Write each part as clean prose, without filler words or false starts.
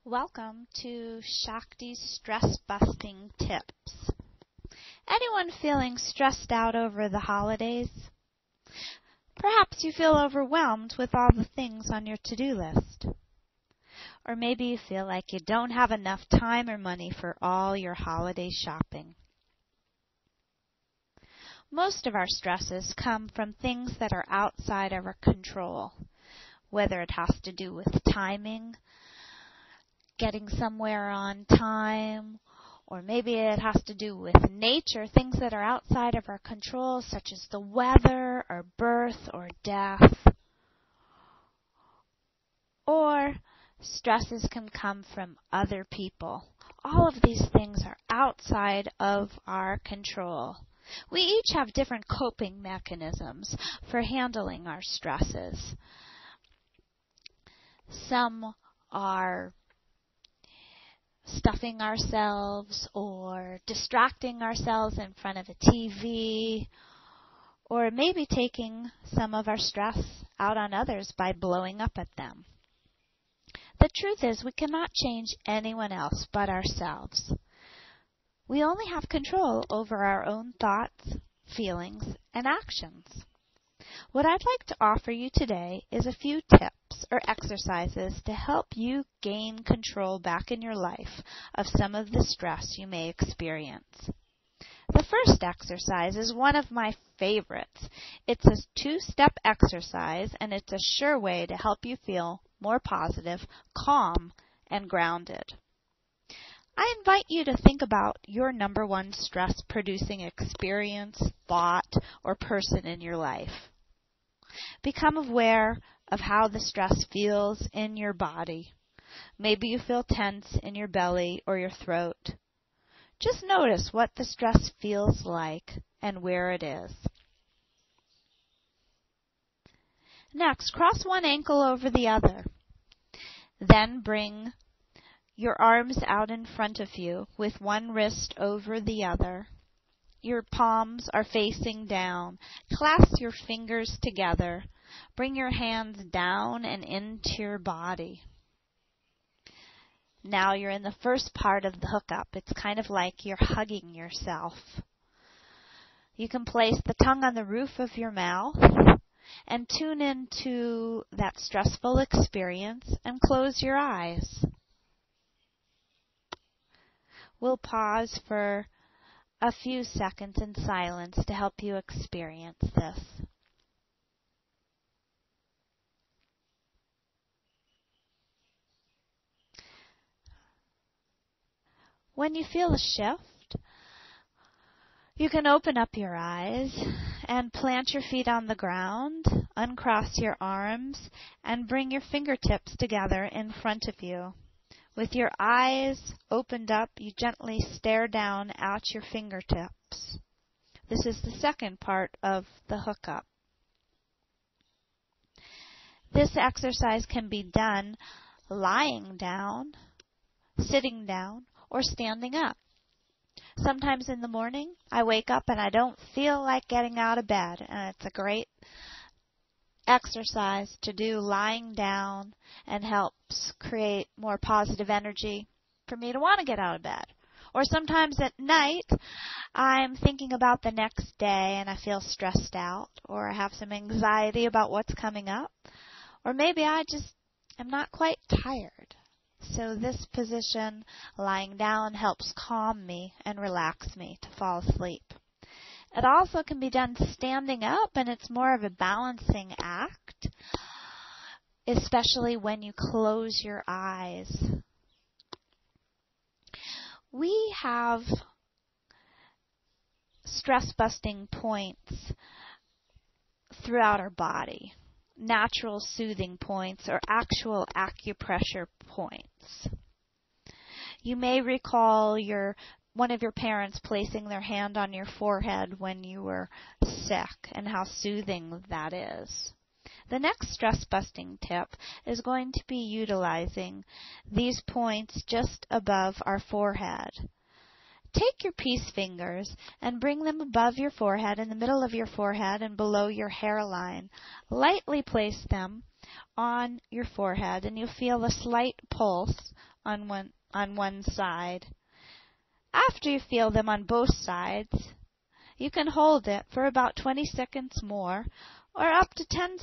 Welcome to Shakti's Stress-Busting Tips. Anyone feeling stressed out over the holidays? Perhaps you feel overwhelmed with all the things on your to-do list. Or maybe you feel like you don't have enough time or money for all your holiday shopping. Most of our stresses come from things that are outside of our control, whether it has to do with timing, getting somewhere on time, or maybe it has to do with nature, things that are outside of our control, such as the weather, or birth, or death. Or stresses can come from other people. All of these things are outside of our control. We each have different coping mechanisms for handling our stresses. Some are stuffing ourselves or distracting ourselves in front of a TV, or maybe taking some of our stress out on others by blowing up at them. The truth is, we cannot change anyone else but ourselves. We only have control over our own thoughts, feelings, and actions. What I'd like to offer you today is a few tips or exercises to help you gain control back in your life of some of the stress you may experience. The first exercise is one of my favorites. It's a 2-step exercise, and it's a sure way to help you feel more positive, calm, and grounded. I invite you to think about your number one stress-producing experience, thought, or person in your life. Become aware of how the stress feels in your body. Maybe you feel tense in your belly or your throat. Just notice what the stress feels like and where it is. Next, cross one ankle over the other. Then bring your arms out in front of you with one wrist over the other. Your palms are facing down. Clasp your fingers together. Bring your hands down and into your body. Now you're in the first part of the hookup. It's kind of like you're hugging yourself. You can place the tongue on the roof of your mouth and tune into that stressful experience and close your eyes. We'll pause for a few seconds in silence to help you experience this. When you feel a shift, you can open up your eyes and plant your feet on the ground, uncross your arms, and bring your fingertips together in front of you. With your eyes opened up, you gently stare down at your fingertips. This is the second part of the hookup. This exercise can be done lying down, sitting down, or standing up. Sometimes in the morning, I wake up and I don't feel like getting out of bed, and it's a great exercise to do lying down and helps create more positive energy for me to want to get out of bed. Or sometimes at night, I'm thinking about the next day and I feel stressed out, or I have some anxiety about what's coming up, or maybe I just am not quite tired. So this position, lying down, helps calm me and relax me to fall asleep. It also can be done standing up, and it's more of a balancing act, especially when you close your eyes. We have stress-busting points throughout our body, natural soothing points or actual acupressure points. You may recall one of your parents placing their hand on your forehead when you were sick and how soothing that is. The next stress-busting tip is going to be utilizing these points just above our forehead. Take your peace fingers and bring them above your forehead, in the middle of your forehead and below your hairline. Lightly place them on your forehead, and you'll feel a slight pulse on one side. After you feel them on both sides, you can hold it for about 20 seconds more or up to 10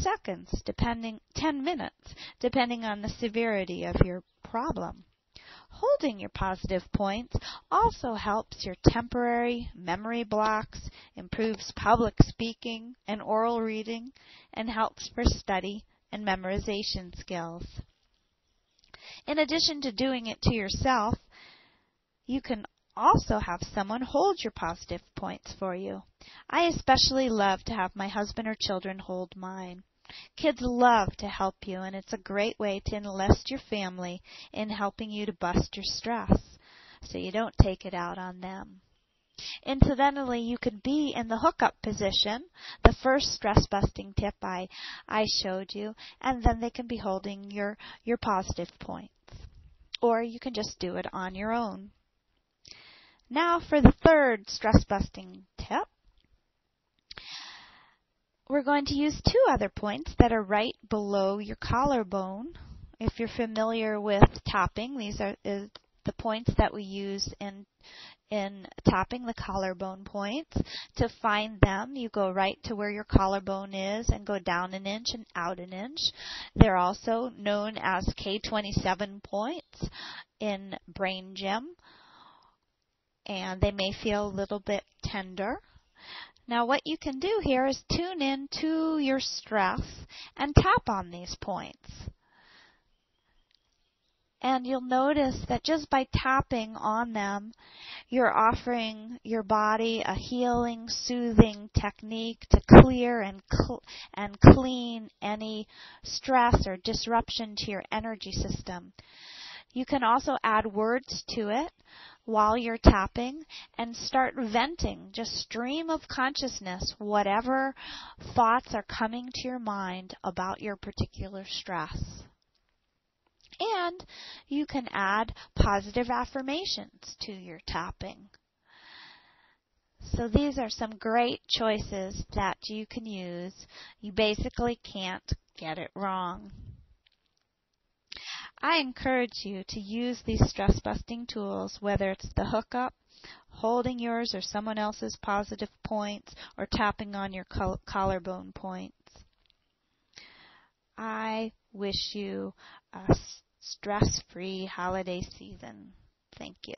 minutes, depending on the severity of your problem. Holding your positive points also helps your temporary memory blocks, improves public speaking and oral reading, and helps for study and memorization skills. In addition to doing it to yourself, you can also have someone hold your positive points for you. I especially love to have my husband or children hold mine. Kids love to help you, and it's a great way to enlist your family in helping you to bust your stress so you don't take it out on them. Incidentally, you could be in the hookup position, the first stress-busting tip I showed you, and then they can be holding your positive points. Or you can just do it on your own. Now for the third stress-busting tip. We're going to use two other points that are right below your collarbone. If you're familiar with tapping, these are the points that we use in tapping, the collarbone points. To find them, you go right to where your collarbone is and go down an inch and out an inch. They're also known as K27 points in Brain Gym, and they may feel a little bit tender. Now what you can do here is tune in to your stress and tap on these points. And you'll notice that just by tapping on them, you're offering your body a healing, soothing technique to clear and clean any stress or disruption to your energy system. You can also add words to it while you're tapping and start venting, just stream of consciousness, whatever thoughts are coming to your mind about your particular stress. And you can add positive affirmations to your tapping. So these are some great choices that you can use. You basically can't get it wrong. I encourage you to use these stress-busting tools, whether it's the hookup, holding yours or someone else's positive points, or tapping on your collarbone points. I wish you a stress-free holiday season. Thank you.